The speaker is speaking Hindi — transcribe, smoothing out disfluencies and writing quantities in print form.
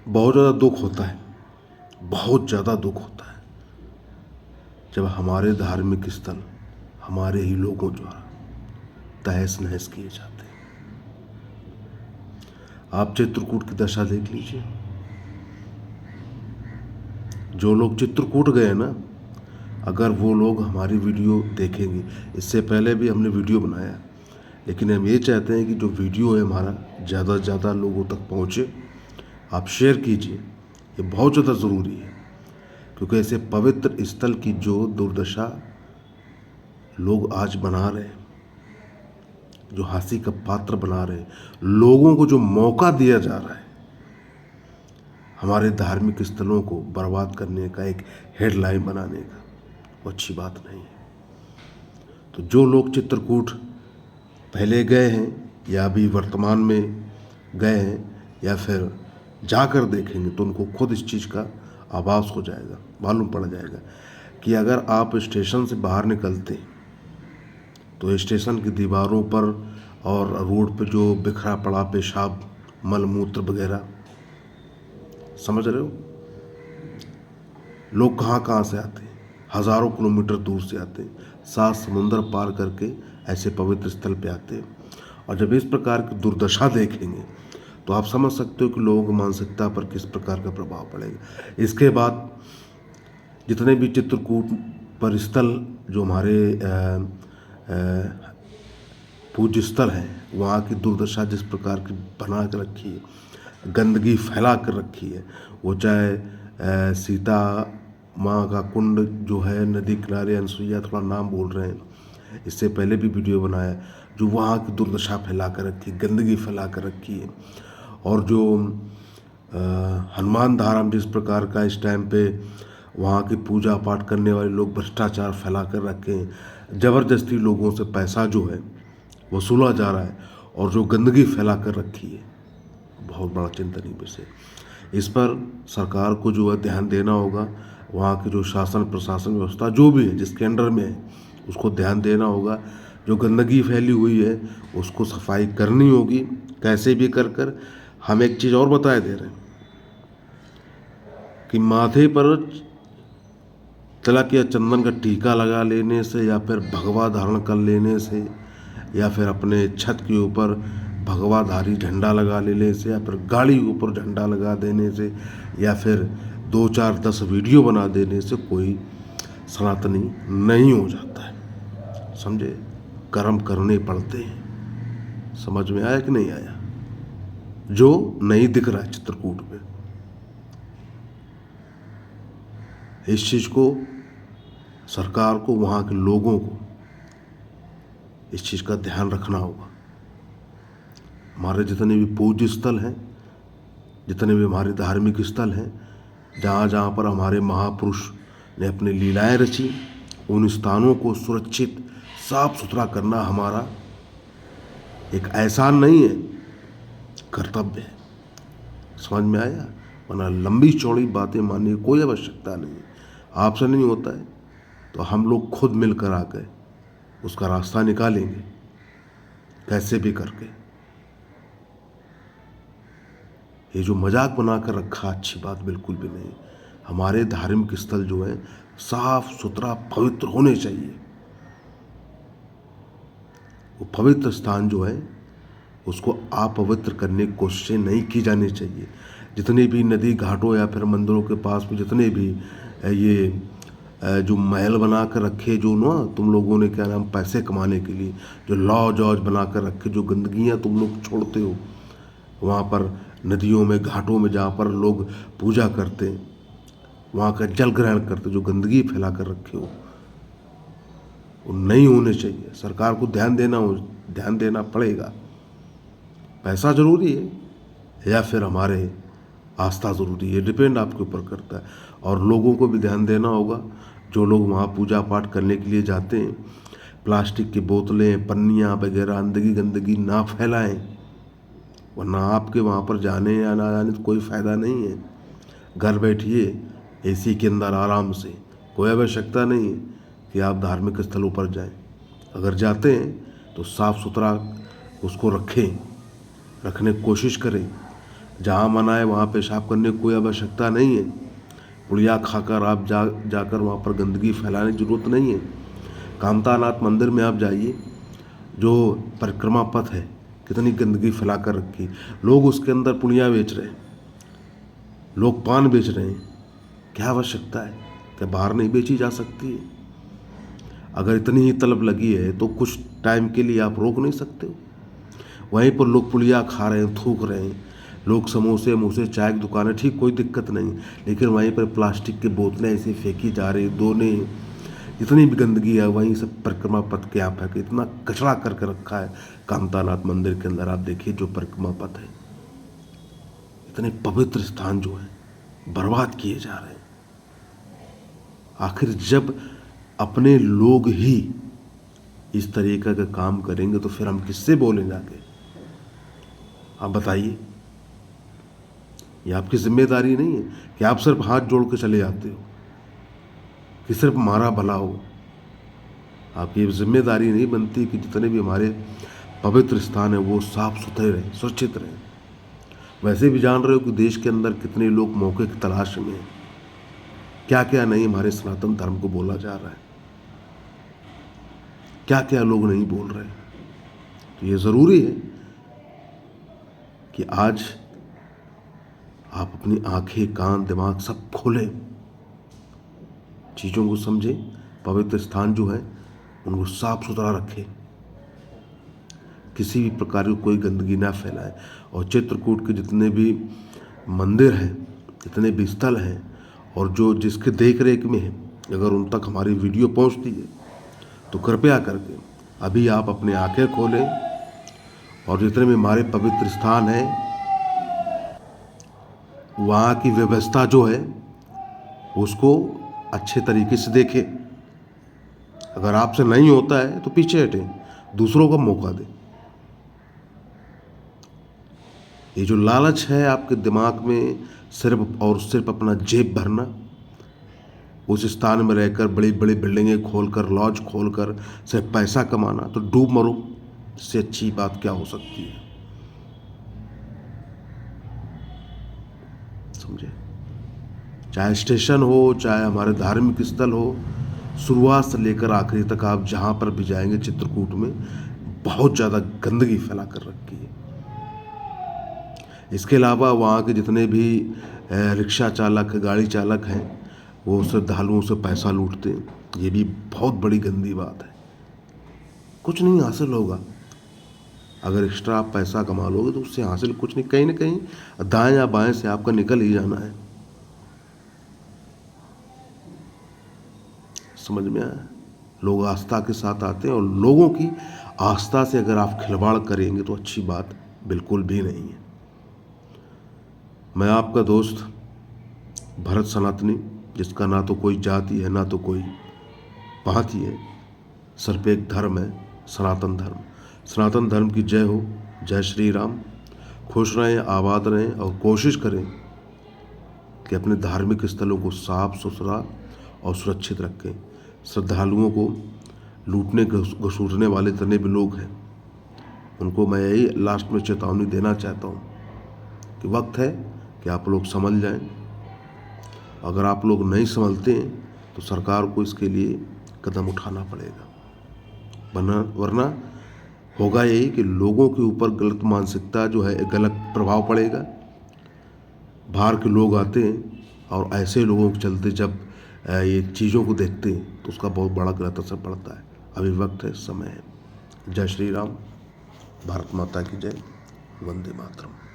बहुत ज़्यादा दुख होता है, बहुत ज़्यादा दुख होता है जब हमारे धार्मिक स्थल हमारे ही लोगों द्वारा तहस नहस किए जाते हैं। आप चित्रकूट की दशा देख लीजिए। जो लोग चित्रकूट गए ना, अगर वो लोग हमारी वीडियो देखेंगे, इससे पहले भी हमने वीडियो बनाया, लेकिन हम ये चाहते हैं कि जो वीडियो है हमारा ज़्यादा से ज़्यादा लोगों तक पहुँचे। आप शेयर कीजिए, ये बहुत ज़्यादा ज़रूरी है, क्योंकि ऐसे पवित्र स्थल की जो दुर्दशा लोग आज बना रहे हैं, जो हंसी का पात्र बना रहे हैं, लोगों को जो मौका दिया जा रहा है हमारे धार्मिक स्थलों को बर्बाद करने का, एक हेडलाइन बनाने का, वो अच्छी बात नहीं है। तो जो लोग चित्रकूट पहले गए हैं या अभी वर्तमान में गए हैं या फिर जाकर देखेंगे, तो उनको खुद इस चीज़ का आभास हो जाएगा, मालूम पड़ जाएगा कि अगर आप स्टेशन से बाहर निकलते तो स्टेशन की दीवारों पर और रोड पे जो बिखरा पड़ा पेशाब, मलमूत्र वगैरह, समझ रहे हो, लोग कहाँ कहाँ से आते हैं, हज़ारों किलोमीटर दूर से आते हैं, 7 समुंदर पार करके ऐसे पवित्र स्थल पे आते हैं। और जब इस प्रकार की दुर्दशा देखेंगे तो आप समझ सकते हो कि लोगों की मानसिकता पर किस प्रकार का प्रभाव पड़ेगा। इसके बाद जितने भी चित्रकूट पर स्थल जो हमारे पूज्य स्थल हैं, वहाँ की दुर्दशा जिस प्रकार की बना कर रखी है, गंदगी फैला कर रखी है, वो चाहे सीता माँ का कुंड जो है नदी किनारे, अनसुईया थोड़ा नाम बोल रहे हैं, इससे पहले भी वीडियो बनाया, जो वहाँ की दुर्दशा फैला कर रखी है, गंदगी फैला कर रखी है। और जो हनुमान धारा में जिस प्रकार का इस टाइम पे वहाँ की पूजा पाठ करने वाले लोग भ्रष्टाचार फैला कर रखे हैं, ज़बरदस्ती लोगों से पैसा जो है वसूला जा रहा है, और जो गंदगी फैला कर रखी है, बहुत बड़ा चिंतनीय विषय। इस पर सरकार को जो है ध्यान देना होगा। वहाँ की जो शासन प्रशासन व्यवस्था जो भी है, जिसके अंडर में है, उसको ध्यान देना होगा। जो गंदगी फैली हुई है उसको सफाई करनी होगी, कैसे भी कर कर। हम एक चीज़ और बताए दे रहे हैं कि माथे पर तिलक या चंदन का टीका लगा लेने से, या फिर भगवा धारण कर लेने से, या फिर अपने छत के ऊपर भगवाधारी झंडा लगा लेने से, या फिर गाड़ी के ऊपर झंडा लगा देने से, या फिर 2 4 10 वीडियो बना देने से कोई सनातनी नहीं हो जाता है। समझे, कर्म करने पड़ते हैं। समझ में आया कि नहीं आया? जो नहीं दिख रहा है चित्रकूट में, इस चीज़ को सरकार को, वहाँ के लोगों को इस चीज़ का ध्यान रखना होगा। हमारे जितने भी पूज्य स्थल हैं, जितने भी हमारे धार्मिक स्थल हैं, जहाँ जहाँ पर हमारे महापुरुष ने अपनी लीलाएं रची, उन स्थानों को सुरक्षित साफ सुथरा करना हमारा एक एहसान नहीं है, कर्तव्य है। समझ में आया? वरना लंबी चौड़ी बातें मानने की कोई आवश्यकता नहीं है। आपसे नहीं होता है तो हम लोग खुद मिलकर आकर उसका रास्ता निकालेंगे, कैसे भी करके। ये जो मजाक बना कर रखा, अच्छी बात बिल्कुल भी नहीं। हमारे धार्मिक स्थल जो है साफ सुथरा पवित्र होने चाहिए। वो पवित्र स्थान जो है उसको अपवित्र करने की कोशिशें नहीं की जानी चाहिए। जितने भी नदी घाटों या फिर मंदिरों के पास में जितने भी ये जो महल बना कर रखे, जो ना तुम लोगों ने क्या नाम पैसे कमाने के लिए जो लॉज वॉज बना कर रखे, जो गंदगियाँ तुम लोग छोड़ते हो वहाँ पर नदियों में, घाटों में, जहाँ पर लोग पूजा करते, वहाँ का जल ग्रहण करते, जो गंदगी फैला कर रखे हो, वो नहीं होने चाहिए। सरकार को ध्यान देना पड़ेगा। पैसा ज़रूरी है या फिर हमारे आस्था ज़रूरी है, डिपेंड आपके ऊपर करता है। और लोगों को भी ध्यान देना होगा, जो लोग वहाँ पूजा पाठ करने के लिए जाते हैं, प्लास्टिक की बोतलें, पन्नियाँ वगैरह गंदगी ना फैलाएं, वरना आपके वहाँ पर जाने या ना जाने तो कोई फ़ायदा नहीं है। घर बैठिए एसी के अंदर आराम से, कोई आवश्यकता नहीं है कि आप धार्मिक स्थलों पर जाएं। अगर जाते हैं तो साफ़ सुथरा उसको रखें, रखने की कोशिश करें। जहाँ मना है वहाँ पेशाब करने की कोई आवश्यकता नहीं है। पुड़िया खाकर आप जाकर वहाँ पर गंदगी फैलाने की ज़रूरत नहीं है। कामतानाथ मंदिर में आप जाइए, जो परिक्रमा पथ है, कितनी गंदगी फैला कर रखी। लोग उसके अंदर पुड़िया बेच रहे हैं, लोग पान बेच रहे हैं। क्या आवश्यकता है? क्या बाहर नहीं बेची जा सकती है? अगर इतनी ही तलब लगी है तो कुछ टाइम के लिए आप रोक नहीं सकते हो? वहीं पर लोग पुड़िया खा रहे हैं, थूक रहे हैं, लोग समोसे मुसे चाय की दुकानें, ठीक कोई दिक्कत नहीं, लेकिन वहीं पर प्लास्टिक की बोतलें ऐसे फेंकी जा रही, दोने इतनी भी गंदगी है। वहीं सब परिक्रमा पथ के आप है कि इतना कचरा करके रखा है कामतानाथ मंदिर के अंदर। आप देखिए जो परिक्रमा पथ है, इतने पवित्र स्थान जो है बर्बाद किए जा रहे हैं। आखिर जब अपने लोग ही इस तरीके का काम करेंगे तो फिर हम किससे बोलें जाके? आप बताइए। ये आपकी जिम्मेदारी नहीं है कि आप सिर्फ हाथ जोड़ के चले जाते हो, कि सिर्फ हमारा भला हो। आपकी जिम्मेदारी नहीं बनती कि जितने भी हमारे पवित्र स्थान हैं वो साफ सुथरे रहें, सुरक्षित रहें। वैसे भी जान रहे हो कि देश के अंदर कितने लोग मौके की तलाश में हैं, क्या क्या नहीं हमारे सनातन धर्म को बोला जा रहा है, क्या क्या लोग नहीं बोल रहे। तो ये ज़रूरी है कि आज आप अपनी आंखें, कान, दिमाग सब खोलें, चीज़ों को समझें, पवित्र स्थान जो है उनको साफ सुथरा रखें, किसी भी प्रकार की कोई गंदगी ना फैलाए। और चित्रकूट के जितने भी मंदिर हैं, जितने भी स्थल हैं, और जो जिसके देख रेख में है, अगर उन तक हमारी वीडियो पहुंचती है तो कृपया करके अभी आप अपनी आंखें खोलें और जितने भी हमारे पवित्र स्थान हैं वहाँ की व्यवस्था जो है उसको अच्छे तरीके से देखें। अगर आपसे नहीं होता है तो पीछे हटें, दूसरों को मौका दें। ये जो लालच है आपके दिमाग में, सिर्फ और सिर्फ अपना जेब भरना, उस स्थान में रहकर बड़ी बड़ी बिल्डिंगें खोलकर, लॉज खोलकर सिर्फ पैसा कमाना, तो डूब मरो। इससे अच्छी बात क्या हो सकती है? समझे? चाहे स्टेशन हो, चाहे हमारे धार्मिक स्थल हो, शुरुआत से लेकर आखिरी तक आप जहाँ पर भी जाएंगे चित्रकूट में बहुत ज़्यादा गंदगी फैला कर रखी है। इसके अलावा वहाँ के जितने भी रिक्शा चालक, गाड़ी चालक हैं, वो श्रद्धालुओं से पैसा लूटते हैं। ये भी बहुत बड़ी गंदी बात है। कुछ नहीं हासिल होगा। अगर एक्स्ट्रा आप पैसा कमा लोगे तो उससे हासिल कुछ नहीं, कहीं ना कहीं दाएं या बाएं से आपका निकल ही जाना है। समझ में आया? लोग आस्था के साथ आते हैं और लोगों की आस्था से अगर आप खिलवाड़ करेंगे तो अच्छी बात बिल्कुल भी नहीं है। मैं आपका दोस्त भरत सनातनी, जिसका ना तो कोई जाति है ना तो कोई पाति है, सिर्फ एक धर्म है, सनातन धर्म। सनातन धर्म की जय हो। जय श्री राम। खुश रहें, आबाद रहें और कोशिश करें कि अपने धार्मिक स्थलों को साफ सुथरा और सुरक्षित रखें। श्रद्धालुओं को लूटने घसूटने वाले जितने भी लोग हैं उनको मैं यही लास्ट में चेतावनी देना चाहता हूँ कि वक्त है कि आप लोग समझ जाएं। अगर आप लोग नहीं संभलते हैं तो सरकार को इसके लिए कदम उठाना पड़ेगा, वरना होगा यही कि लोगों के ऊपर गलत मानसिकता जो है, गलत प्रभाव पड़ेगा। बाहर के लोग आते हैं और ऐसे लोगों के चलते जब ये चीज़ों को देखते हैं तो उसका बहुत बड़ा गलत असर पड़ता है। अभी वक्त है, समय है। जय श्री राम। भारत माता की जय। वंदे मातरम।